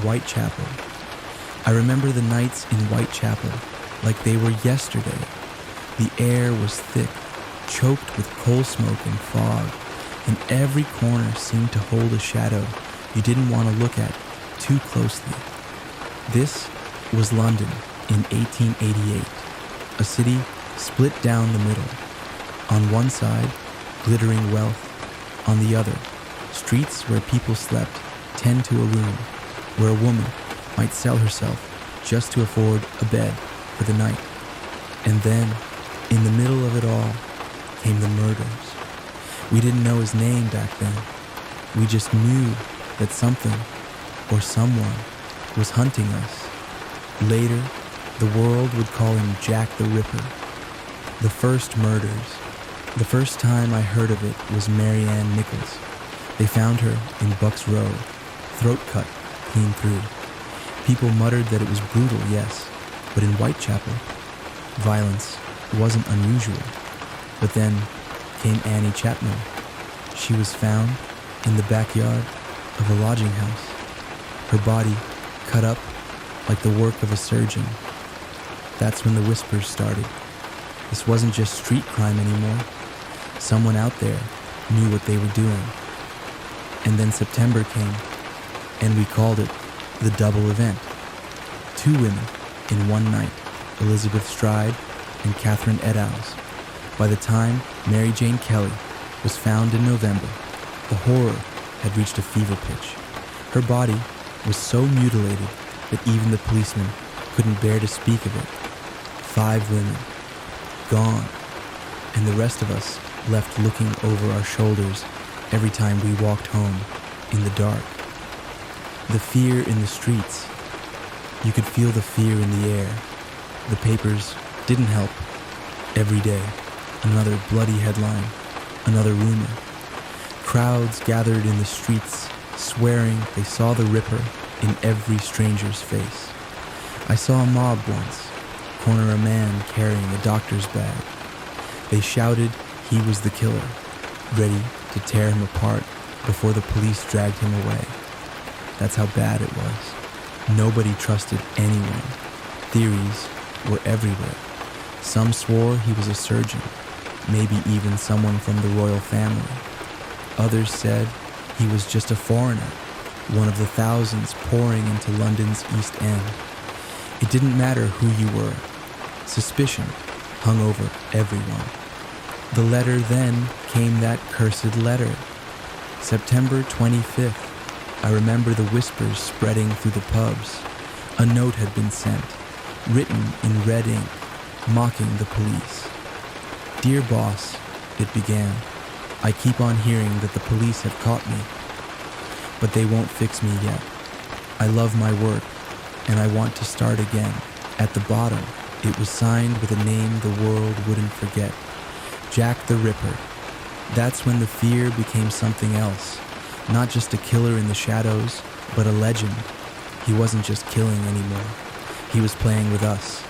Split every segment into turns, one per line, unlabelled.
Whitechapel. I remember the nights in Whitechapel like they were yesterday. The air was thick, choked with coal smoke and fog, and every corner seemed to hold a shadow you didn't want to look at too closely. This was London in 1888, a city split down the middle. On one side, glittering wealth. On the other, streets where people slept 10 to a room, where a woman might sell herself just to afford a bed for the night. And then, in the middle of it all, came the murders. We didn't know his name back then. We just knew that something or someone was hunting us. Later, the world would call him Jack the Ripper. The first murders. The first time I heard of it was Mary Ann Nichols. They found her in Bucks Row, throat cut clean through. People muttered that it was brutal, yes, but in Whitechapel, violence wasn't unusual. But then came Annie Chapman. She was found in the backyard of a lodging house, her body cut up like the work of a surgeon. That's when the whispers started. This wasn't just street crime anymore. Someone out there knew what they were doing. And then September came, and we called it the double event. 2 women in one night, Elizabeth Stride and Catherine Eddowes. By the time Mary Jane Kelly was found in November, the horror had reached a fever pitch. Her body was so mutilated that even the policemen couldn't bear to speak of it. 5 women, gone, and the rest of us left looking over our shoulders every time we walked home in the dark. The fear in the streets. You could feel the fear in the air. The papers didn't help. Every day, another bloody headline, another rumor. Crowds gathered in the streets, swearing they saw the Ripper in every stranger's face. I saw a mob once, corner a man carrying a doctor's bag. They shouted he was the killer, ready to tear him apart before the police dragged him away. That's how bad it was. Nobody trusted anyone. Theories were everywhere. Some swore he was a surgeon, maybe even someone from the royal family. Others said he was just a foreigner, one of the thousands pouring into London's East End. It didn't matter who you were. Suspicion hung over everyone. The letter then came that cursed letter. September 25th. I remember the whispers spreading through the pubs. A note had been sent, written in red ink, mocking the police. Dear boss, it began. I keep on hearing that the police have caught me, but they won't fix me yet. I love my work, and I want to start again. At the bottom, it was signed with a name the world wouldn't forget. Jack the Ripper. That's when the fear became something else. Not just a killer in the shadows, but a legend. He wasn't just killing anymore. He was playing with us.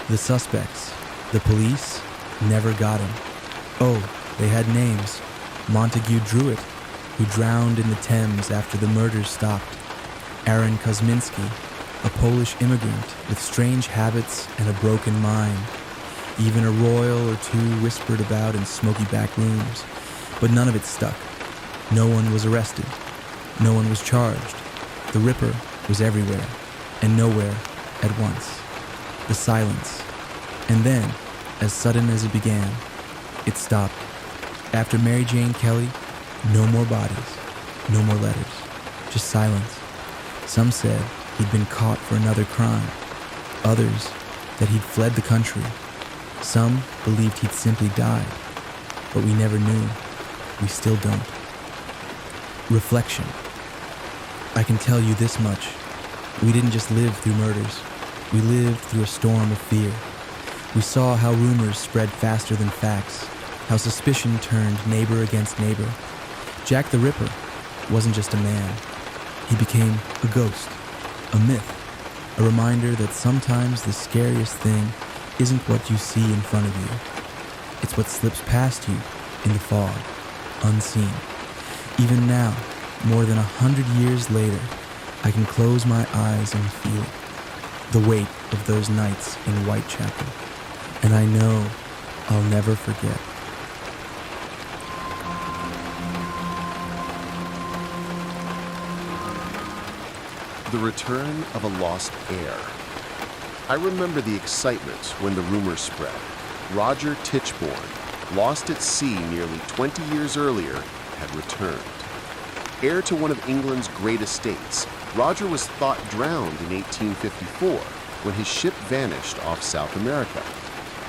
The suspects, the police, never got him. Oh, they had names. Montague Druitt, who drowned in the Thames after the murders stopped. Aaron Kosminski, a Polish immigrant with strange habits and a broken mind. Even a royal or two whispered about in smoky back rooms, but none of it stuck. No one was arrested. No one was charged. The Ripper was everywhere, and nowhere at once. The silence. And then, as sudden as it began, it stopped. After Mary Jane Kelly, no more bodies, no more letters, just silence. Some said he'd been caught for another crime. Others, that he'd fled the country. Some believed he'd simply died, but we never knew. We still don't. Reflection. I can tell you this much. We didn't just live through murders. We lived through a storm of fear. We saw how rumors spread faster than facts, how suspicion turned neighbor against neighbor. Jack the Ripper wasn't just a man. He became a ghost, a myth, a reminder that sometimes the scariest thing isn't what you see in front of you. It's what slips past you in the fog, unseen. Even now, more than 100 years later, I can close my eyes and feel it, the weight of those nights in Whitechapel, and I know I'll never forget.
The return of a lost heir. I remember the excitement when the rumor spread. Roger Tichbone, lost at sea nearly 20 years earlier, had returned. Heir to one of England's great estates, Roger was thought drowned in 1854 when his ship vanished off South America.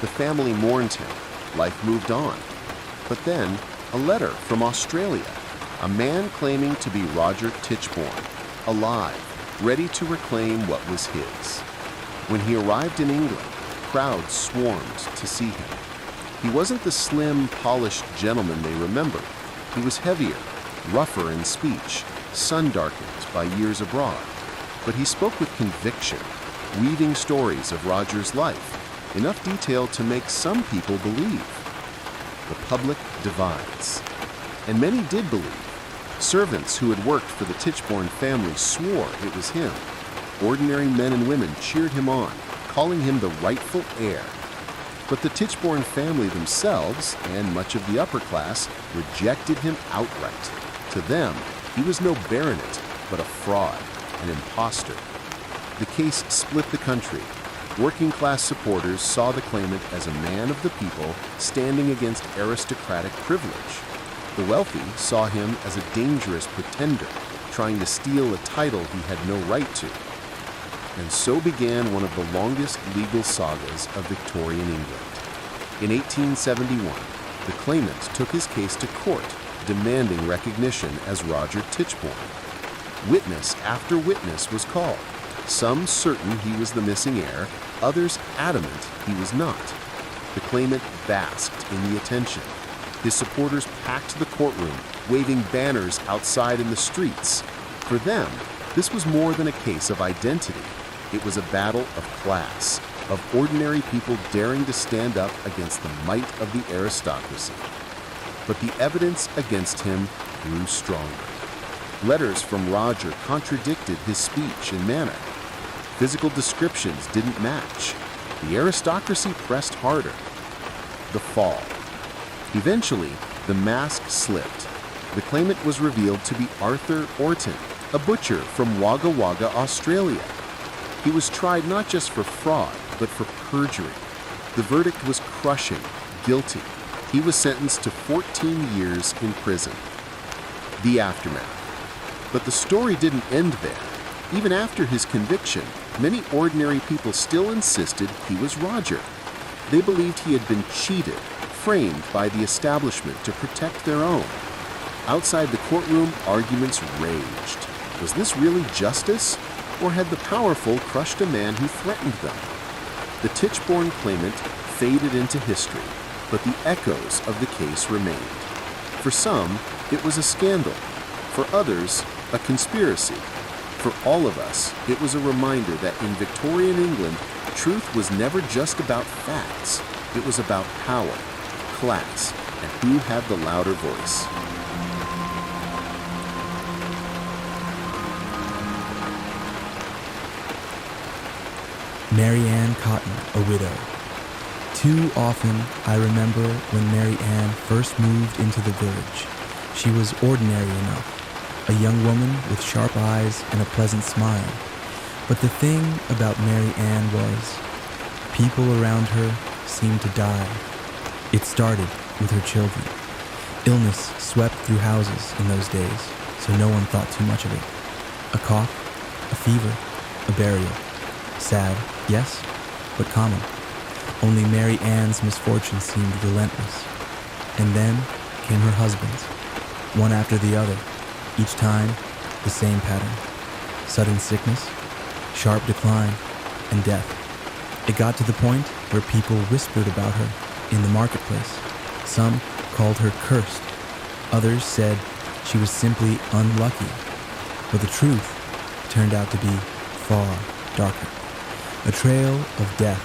The family mourned him. Life moved on. But then, a letter from Australia, a man claiming to be Roger Tichbone, alive, ready to reclaim what was his. When he arrived in England, crowds swarmed to see him. He wasn't the slim, polished gentleman they remembered. He was heavier, rougher in speech, sun-darkened by years abroad. But he spoke with conviction, weaving stories of Roger's life, enough detail to make some people believe. The public divides. And many did believe. Servants who had worked for the Tichbone family swore it was him. Ordinary men and women cheered him on, calling him the rightful heir. But the Tichbone family themselves, and much of the upper class, rejected him outright. To them, he was no baronet, but a fraud, an impostor. The case split the country. Working-class supporters saw the claimant as a man of the people standing against aristocratic privilege. The wealthy saw him as a dangerous pretender, trying to steal a title he had no right to. And so began one of the longest legal sagas of Victorian England. In 1871, the claimant took his case to court, demanding recognition as Roger Tichbone. Witness after witness was called, some certain he was the missing heir, others adamant he was not. The claimant basked in the attention. His supporters packed the courtroom, waving banners outside in the streets. For them, this was more than a case of identity. It was a battle of class, of ordinary people daring to stand up against the might of the aristocracy. But the evidence against him grew stronger. Letters from Roger contradicted his speech and manner. Physical descriptions didn't match. The aristocracy pressed harder. The fall. Eventually, the mask slipped. The claimant was revealed to be Arthur Orton, a butcher from Wagga Wagga, Australia. He was tried not just for fraud, but for perjury. The verdict was crushing, guilty. He was sentenced to 14 years in prison. The aftermath. But the story didn't end there. Even after his conviction, many ordinary people still insisted he was Roger. They believed he had been cheated, framed by the establishment to protect their own. Outside the courtroom, arguments raged. Was this really justice? Or had the powerful crushed a man who threatened them? The Tichbone claimant faded into history, but the echoes of the case remained. For some, it was a scandal. For others, a conspiracy. For all of us, it was a reminder that in Victorian England, truth was never just about facts. It was about power, class, and who had the louder voice.
Mary Ann Cotton, a widow. Too often, I remember when Mary Ann first moved into the village. She was ordinary enough, a young woman with sharp eyes and a pleasant smile. But the thing about Mary Ann was, people around her seemed to die. It started with her children. Illness swept through houses in those days, so no one thought too much of it. A cough, a fever, a burial. Sad, yes, but common. Only Mary Ann's misfortune seemed relentless. And then came her husbands, one after the other, each time the same pattern. Sudden sickness, sharp decline, and death. It got to the point where people whispered about her in the marketplace. Some called her cursed. Others said she was simply unlucky. But the truth turned out to be far darker. A trail of death.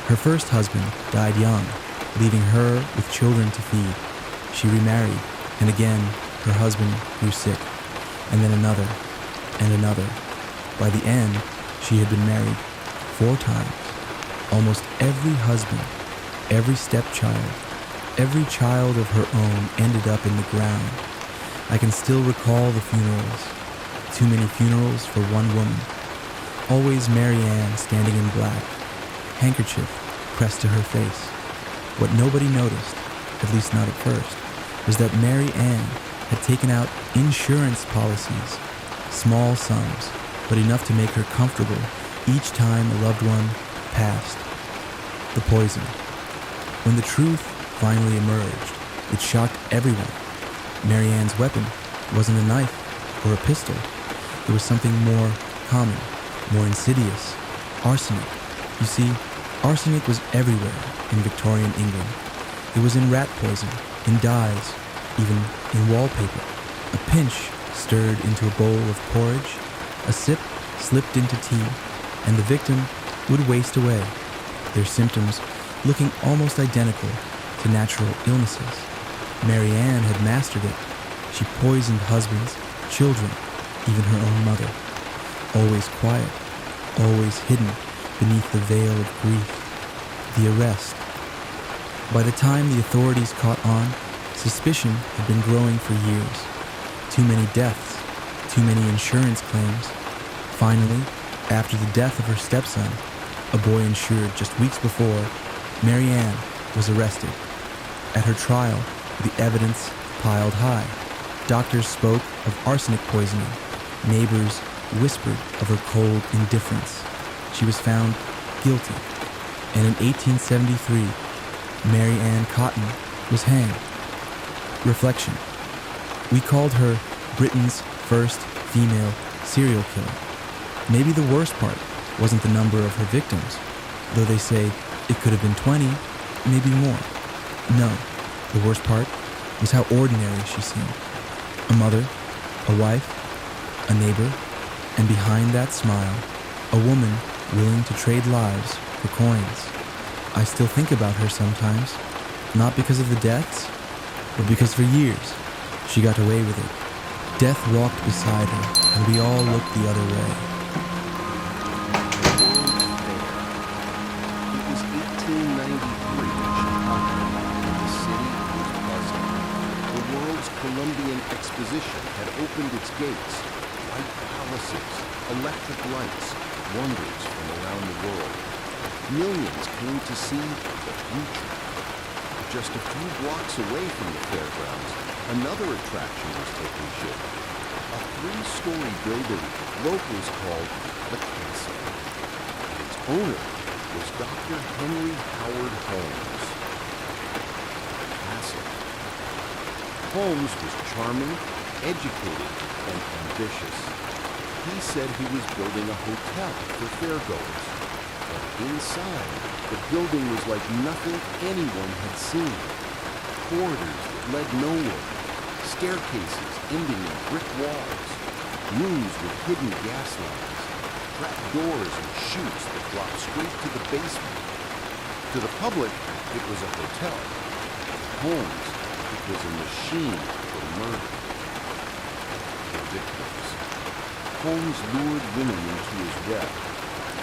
Her first husband died young, leaving her with children to feed. She remarried, and again her husband grew sick, and then another, and another. By the end, she had been married 4 times. Almost every husband, every stepchild, every child of her own ended up in the ground. I can still recall the funerals. Too many funerals for one woman. Always Mary Ann standing in black, handkerchief pressed to her face. What nobody noticed, at least not at first, was that Mary Ann had taken out insurance policies, small sums, but enough to make her comfortable each time a loved one passed. The poison. When the truth finally emerged, it shocked everyone. Mary Ann's weapon wasn't a knife or a pistol. It was something more common, more insidious. Arsenic. You see, arsenic was everywhere in Victorian England. It was in rat poison, in dyes, even in wallpaper. A pinch stirred into a bowl of porridge, a sip slipped into tea, and the victim would waste away, their symptoms looking almost identical to natural illnesses. Mary Ann had mastered it. She poisoned husbands, children, even her own mother. Always quiet, always hidden beneath the veil of grief. The arrest. By the time the authorities caught on, suspicion had been growing for years. Too many deaths, too many insurance claims. Finally, after the death of her stepson, a boy insured just weeks before, Mary Ann was arrested. At her trial, the evidence piled high. Doctors spoke of arsenic poisoning. Neighbors whispered of her cold indifference. She was found guilty. And in 1873, Mary Ann Cotton was hanged. Reflection. We called her Britain's first female serial killer. Maybe the worst part wasn't the number of her victims, though they say it could have been 20, maybe more. No, the worst part was how ordinary she seemed. A mother, a wife, a neighbor, and behind that smile, a woman willing to trade lives for coins. I still think about her sometimes, not because of the deaths, but because for years she got away with it. Death walked beside her, and we all looked the other way.
It was 1893 in Chicago. The city was buzzing. The world's Columbian Exposition had opened its gates. White palaces, electric lights, wonders from around the world. Millions came to see the future. Just a few blocks away from the fairgrounds, another attraction was taking shape. A 3-story building locals called the Castle. Its owner was Dr. Henry Howard Holmes. The Castle. Holmes was charming, educated, and ambitious. He said he was building a hotel for fairgoers. But inside, the building was like nothing anyone had seen. Corridors that led nowhere, staircases ending in brick walls, rooms with hidden gas lines, trap doors and chutes that dropped straight to the basement. To the public, it was a hotel. To Holmes, it was a machine for murder. The victims. Holmes lured women into his web,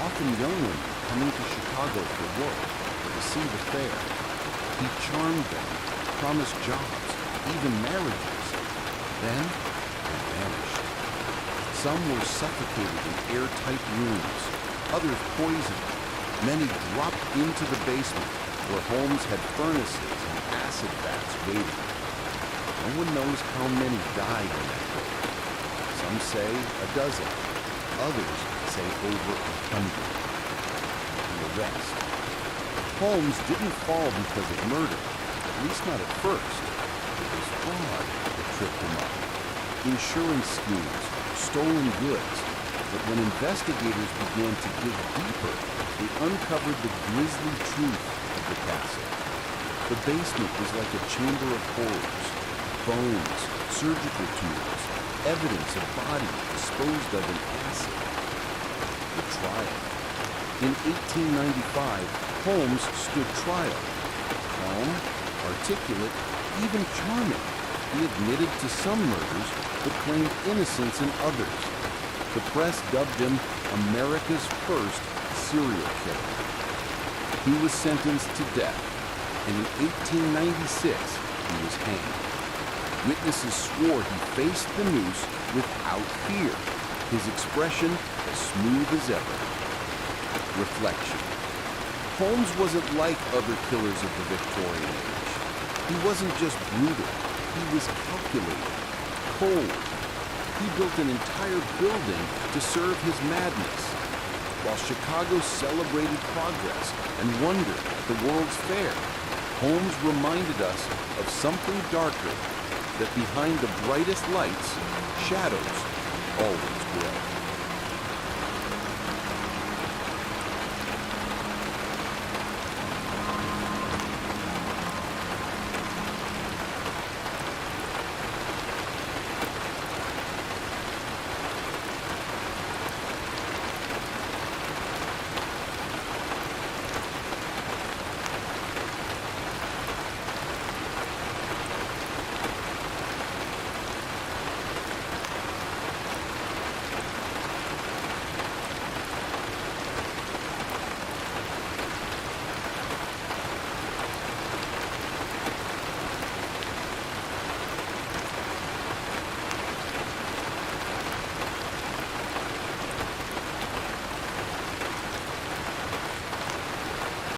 often young women coming to Chicago for work or to see the fair. He charmed them, promised jobs, even marriages. Then, they vanished. Some were suffocated in airtight rooms, others poisoned. Many dropped into the basement, where Holmes had furnaces and acid vats waiting. No one knows how many died in that building. Some say a dozen, others say over 100. The rest. Holmes didn't fall because of murder, at least not at first. It was fraud that tripped him up. Insurance schemes, stolen goods. But when investigators began to dig deeper, they uncovered the grisly truth of the castle. The basement was like a chamber of horrors. Bones, surgical tools, evidence of bodies disposed of in acid. The trial. In 1895, Holmes stood trial. Calm, articulate, even charming, he admitted to some murders but claimed innocence in others. The press dubbed him America's first serial killer. He was sentenced to death, and in 1896, he was hanged. Witnesses swore he faced the noose without fear, his expression as smooth as ever. Reflection. Holmes wasn't like other killers of the Victorian age. He wasn't just brutal, he was calculating, cold. He built an entire building to serve his madness. While Chicago celebrated progress and wonder at the World's Fair, Holmes reminded us of something darker, that behind the brightest lights, shadows always will.